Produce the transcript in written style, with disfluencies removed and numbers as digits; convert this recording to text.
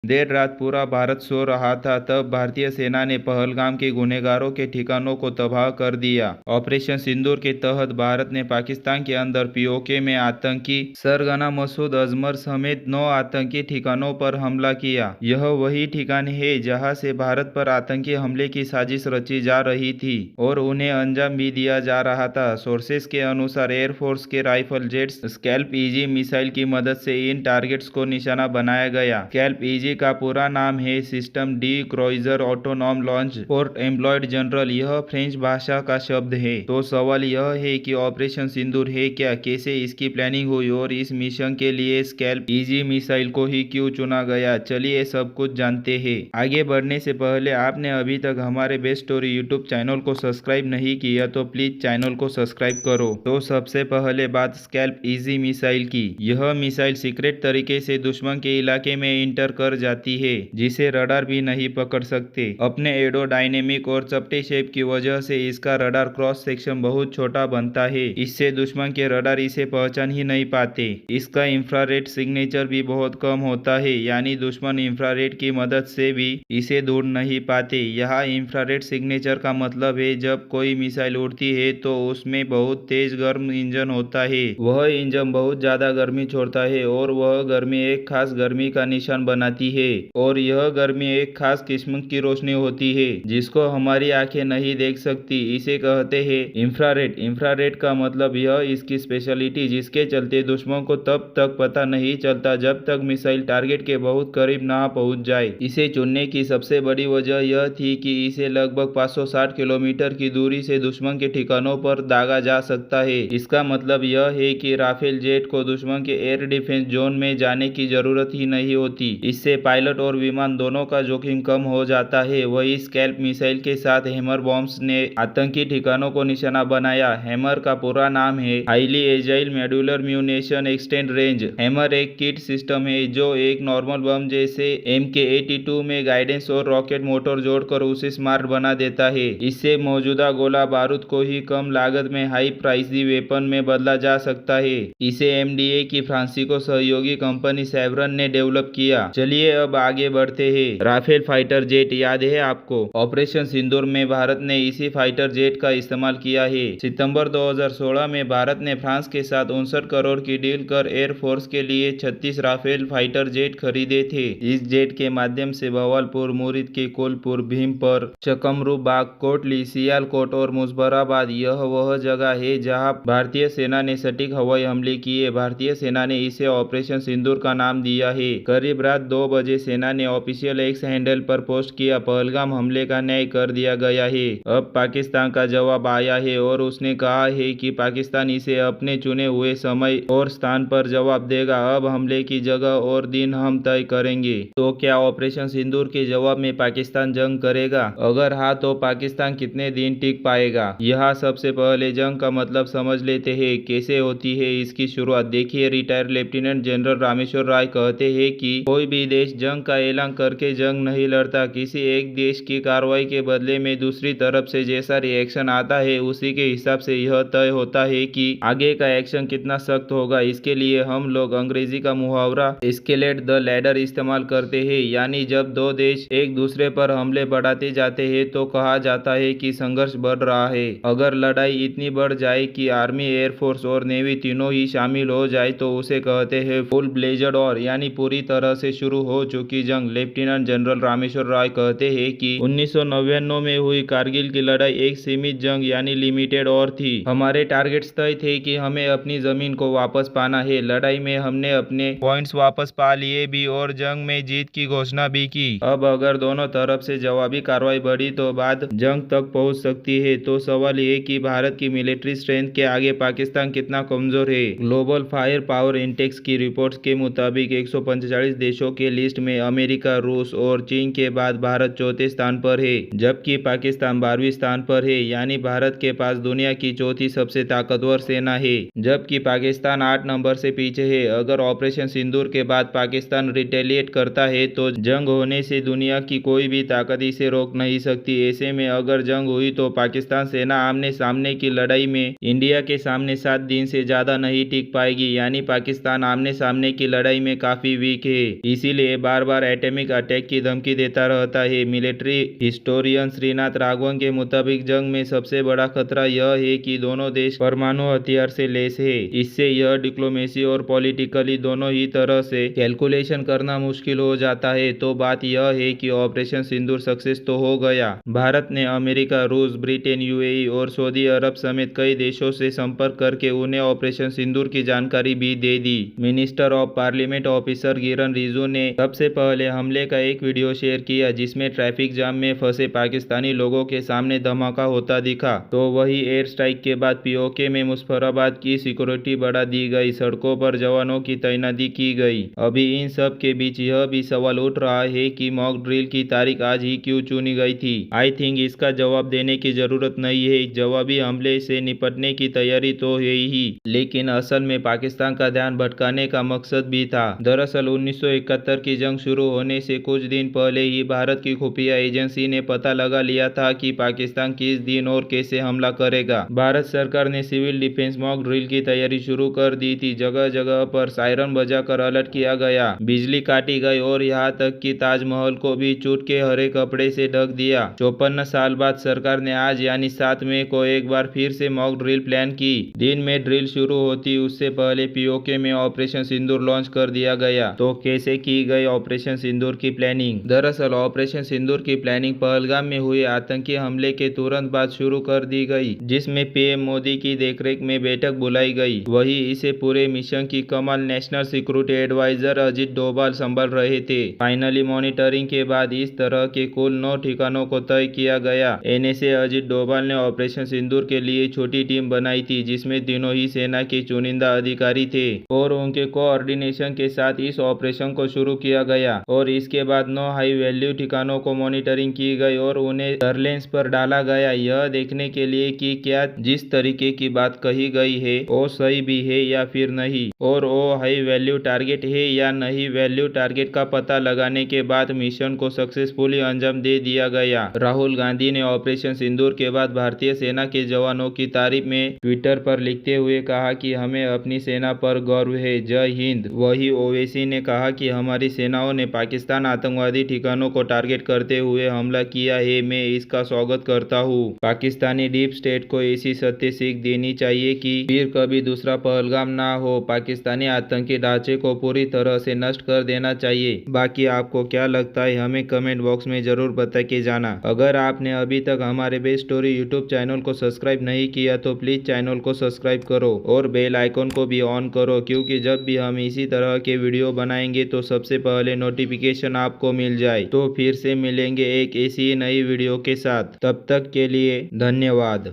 देर रात पूरा भारत सो रहा था, तब भारतीय सेना ने पहलगाम के गुनहगारों के ठिकानों को तबाह कर दिया। ऑपरेशन सिंदूर के तहत भारत ने पाकिस्तान के अंदर पीओके में आतंकी सरगना मसूद अजमर समेत 9 आतंकी ठिकानों पर हमला किया। यह वही ठिकान है जहां से भारत पर आतंकी हमले की साजिश रची जा रही थी और उन्हें अंजाम भी दिया जा रहा था। सोर्सेस के अनुसार एयरफोर्स के rifle jets scalp easy missile की मदद से इन टारगेट्स को निशाना बनाया गया। स्कैल्प ईजी का पूरा नाम है सिस्टम डी क्रूइजर ऑटोनॉम लॉन्च पोर्ट एम्प्लॉयड जनरल। यह फ्रेंच भाषा का शब्द है। तो सवाल यह है कि ऑपरेशन सिंदूर है क्या, कैसे इसकी प्लानिंग हुई और इस मिशन के लिए स्कैल्प ईजी मिसाइल को ही क्यों चुना गया। चलिए सब कुछ जानते हैं। आगे बढ़ने से पहले आपने अभी तक हमारे बेस्ट स्टोरी यूट्यूब चैनल को सब्सक्राइब नहीं किया तो प्लीज चैनल को सब्सक्राइब करो। तो सबसे पहले बात स्कैल्प ईजी मिसाइल की। यह मिसाइल सीक्रेट तरीके से दुश्मन के इलाके में इंटर कर जाती है, जिसे रडार भी नहीं पकड़ सकते। अपने एरोडायनेमिक और चपटे शेप की वजह से इसका रडार क्रॉस सेक्शन बहुत छोटा बनता है। इससे दुश्मन के रडार इसे पहचान ही नहीं पाते। इसका इंफ्रारेड सिग्नेचर भी बहुत कम होता है, यानी दुश्मन इंफ्रारेड की मदद से भी इसे ढूंढ नहीं पाते। यहाँ इंफ्रारेड सिग्नेचर का मतलब है जब कोई मिसाइल उड़ती है तो उसमें बहुत तेज गर्म इंजन होता है। वह इंजन बहुत ज्यादा गर्मी छोड़ता है और वह गर्मी एक खास गर्मी का निशान बनाती है और यह गर्मी एक खास किस्म की रोशनी होती है जिसको हमारी आंखें नहीं देख सकती। इसे कहते हैं इंफ्रारेड। इंफ्रारेड का मतलब यह इसकी स्पेशलिटी, जिसके चलते दुश्मन को तब तक पता नहीं चलता जब तक मिसाइल टारगेट के बहुत करीब ना पहुंच जाए। इसे चुनने की सबसे बड़ी वजह यह थी कि इसे लगभग 560 किलोमीटर की दूरी से दुश्मन के ठिकानों पर दागा जा सकता है। इसका मतलब यह है कि राफेल जेट को दुश्मन के एयर डिफेंस जोन में जाने की जरूरत ही नहीं होती। इससे पायलट और विमान दोनों का जोखिम कम हो जाता है। वही स्कैल्प मिसाइल के साथ हैमर बॉम्ब्स ने आतंकी ठिकानों को निशाना बनाया। हैमर का पूरा नाम है highly agile modular munition extend range. Hammer एक किट सिस्टम है जो एक नॉर्मल बम जैसे MK82 में गाइडेंस और रॉकेट मोटर जोड़कर उसे स्मार्ट बना देता है। इससे मौजूदा गोला बारूद को ही कम लागत में हाई प्राइसी वेपन में बदला जा सकता है। इसे MDA की फ्रांसीसी सहयोगी कंपनी सेवरन ने डेवलप किया। चलिए अब आगे बढ़ते हैं। राफेल फाइटर जेट याद है आपको? ऑपरेशन सिंदूर में भारत ने इसी फाइटर जेट का इस्तेमाल किया है। सितंबर 2016 में भारत ने फ्रांस के साथ 59 करोड़ की डील कर एयरफोर्स के लिए 36 राफेल फाइटर जेट खरीदे थे। इस जेट के माध्यम से भवालपुर, मुरीद के कोलपुर, भीमपर, चकमरू, बाग, कोटली, सियालकोट और मुजफ्फराबाद यह वह जगह है जहां भारतीय सेना ने सटीक हवाई हमले किए। भारतीय सेना ने इसे ऑपरेशन सिंदूर का नाम दिया है। करीब रात 2 बजे सेना ने ऑफिशियल एक्स हैंडल पर पोस्ट किया, पहलगाम हमले का न्याय कर दिया गया है। अब पाकिस्तान का जवाब आया है और उसने कहा है कि पाकिस्तान इसे अपने चुने हुए समय और स्थान पर जवाब देगा। अब हमले की जगह और दिन हम तय करेंगे। तो क्या ऑपरेशन सिंदूर के जवाब में पाकिस्तान जंग करेगा? अगर हाँ तो पाकिस्तान कितने दिन टिक पाएगा? यहाँ सबसे पहले जंग का मतलब समझ लेते हैं। कैसे होती है इसकी शुरुआत? देखिए, रिटायर्ड लेफ्टिनेंट जनरल रामेश्वर राय कहते हैं कि कोई भी देश जंग का ऐलान करके जंग नहीं लड़ता। किसी एक देश की कार्रवाई के बदले में दूसरी तरफ से जैसा रिएक्शन आता है उसी के हिसाब से यह तय होता है कि आगे का एक्शन कितना सख्त होगा। इसके लिए हम लोग अंग्रेजी का मुहावरा एस्केलेट द लैडर इस्तेमाल करते हैं, यानी जब दो देश एक दूसरे पर हमले बढ़ाते जाते हैं तो कहा जाता है कि संघर्ष बढ़ रहा है। अगर लड़ाई इतनी बढ़ जाए कि आर्मी, एयरफोर्स और नेवी तीनों ही शामिल हो जाए तो उसे कहते हैं फुल ब्लेजड वॉर, यानी पूरी तरह से शुरू हो चुकी जंग। लेफ्टिनेंट जनरल रामेश्वर राय कहते हैं कि 1999 में हुई कारगिल की लड़ाई एक सीमित जंग यानी लिमिटेड वॉर थी। हमारे टारगेट्स तय थे कि हमें अपनी जमीन को वापस पाना है। लड़ाई में हमने अपने पॉइंट्स वापस पा लिए भी और जंग में जीत की घोषणा भी की। अब अगर दोनों तरफ से जवाबी कार्रवाई बढ़ी तो बात जंग तक पहुंच सकती है। तो सवाल ये कि भारत की मिलिट्री स्ट्रेंथ के आगे पाकिस्तान कितना कमजोर है। ग्लोबल फायर पावर इंडेक्स की रिपोर्ट्स के मुताबिक 145 देशों के लिस्ट में अमेरिका, रूस और चीन के बाद भारत चौथे स्थान पर है, जबकि पाकिस्तान 12वें स्थान पर है। यानी भारत के पास दुनिया की चौथी सबसे ताकतवर सेना है, जबकि पाकिस्तान 8 नंबर से पीछे है। अगर ऑपरेशन सिंदूर के बाद पाकिस्तान रिटेलिएट करता है तो जंग होने से दुनिया की कोई भी ताकत इसे रोक नहीं सकती। ऐसे में अगर जंग हुई तो पाकिस्तान सेना आमने सामने की लड़ाई में इंडिया के सामने 7 दिन से ज्यादा नहीं टिक पाएगी, यानी पाकिस्तान आमने सामने की लड़ाई में काफी वीक है। इसीलिए ये बार बार एटॉमिक अटैक की धमकी देता रहता है। मिलिट्री हिस्टोरियन श्रीनाथ राघवन के मुताबिक जंग में सबसे बड़ा खतरा यह है कि दोनों देश परमाणु हथियार से लैस है। इससे यह डिप्लोमेसी और पॉलिटिकली दोनों ही तरह से कैलकुलेशन करना मुश्किल हो जाता है। तो बात यह है कि ऑपरेशन सिंदूर सक्सेस तो हो गया। भारत ने अमेरिका, रूस, ब्रिटेन, यूएई और सऊदी अरब समेत कई देशों से संपर्क करके उन्हें ऑपरेशन सिंदूर की जानकारी भी दे दी। मिनिस्टर ऑफ पार्लियामेंट ऑफिसर किरण रिजिजू ने सबसे पहले हमले का एक वीडियो शेयर किया जिसमें ट्रैफिक जाम में फंसे पाकिस्तानी लोगों के सामने धमाका होता दिखा। तो वही एयर स्ट्राइक के बाद पीओके में मुजफ्फराबाद की सिक्योरिटी बढ़ा दी गई, सड़कों पर जवानों की तैनाती की गई। अभी इन सब के बीच यह भी सवाल उठ रहा है कि मॉक ड्रिल की तारीख आज ही क्यों चुनी गई थी। आई थिंक इसका जवाब देने की जरूरत नहीं है। जवाबी हमले से निपटने की तैयारी तो है ही, लेकिन असल में पाकिस्तान का ध्यान भटकाने का मकसद भी था। दरअसल 1971 की जंग शुरू होने से कुछ दिन पहले ही भारत की खुफिया एजेंसी ने पता लगा लिया था कि पाकिस्तान किस दिन और कैसे हमला करेगा। भारत सरकार ने सिविल डिफेंस मॉक ड्रिल की तैयारी शुरू कर दी थी। जगह जगह पर सायरन बजाकर अलर्ट किया गया, बिजली काटी गई और यहाँ तक कि ताजमहल को भी चूट के हरे कपड़े से ढक दिया। 54 साल बाद सरकार ने आज यानी 7 मई को एक बार फिर से मॉक ड्रिल प्लान की। दिन में ड्रिल शुरू होती उससे पहले पीओके में ऑपरेशन सिंदूर लॉन्च कर दिया गया। तो कैसे की गई ऑपरेशन सिंदूर की प्लानिंग? दरअसल ऑपरेशन सिंदूर की प्लानिंग पहलगाम में हुए आतंकी हमले के तुरंत बाद शुरू कर दी गई, जिसमें पीएम मोदी की देखरेख में बैठक बुलाई गई। वही इसे पूरे मिशन की कमान national security adviser Ajit Doval संभाल रहे थे। फाइनली मॉनिटरिंग के बाद इस तरह के कुल 9 ठिकानों को तय किया गया। एनएसए अजीत डोभाल ने ऑपरेशन सिंदूर के लिए छोटी टीम बनाई थी जिसमें तीनों ही सेना के चुनिंदा अधिकारी थे और उनके कोऑर्डिनेशन के साथ इस ऑपरेशन को शुरू किया गया। और इसके बाद 9 हाई वैल्यू ठिकानों को मॉनिटरिंग की गई और उन्हें सर्वेलेंस पर डाला गया, यह देखने के लिए कि क्या जिस तरीके की बात कही गई है वो सही भी है या फिर नहीं, और वो हाई वैल्यू टारगेट है या नहीं। वैल्यू टारगेट का पता लगाने के बाद मिशन को सक्सेसफुली अंजाम दे दिया गया। राहुल गांधी ने ऑपरेशन सिंदूर के बाद भारतीय सेना के जवानों की तारीफ में ट्विटर पर लिखते हुए कहा कि हमें अपनी सेना पर गर्व है, जय हिंद। वही ओवैसी ने कहा कि हमारी सेनाओं ने पाकिस्तान आतंकवादी ठिकानों को टारगेट करते हुए हमला किया है, मैं इसका स्वागत करता हूँ। पाकिस्तानी डीप स्टेट को ऐसी सत्य सीख देनी चाहिए कि फिर कभी दूसरा पहलगाम ना हो। पाकिस्तानी आतंकी ढांचे को पूरी तरह से नष्ट कर देना चाहिए। बाकी आपको क्या लगता है हमें कमेंट बॉक्स में जरूर बता के जाना। अगर आपने अभी तक हमारे बेस्ट स्टोरी यूट्यूब चैनल को सब्सक्राइब नहीं किया तो प्लीज चैनल को सब्सक्राइब करो और बेल आइकन को भी ऑन करो, क्योंकि जब भी हम इसी तरह के वीडियो बनाएंगे तो सबसे पहले नोटिफिकेशन आपको मिल जाए। तो फिर से मिलेंगे एक ऐसी ही नई वीडियो के साथ, तब तक के लिए धन्यवाद।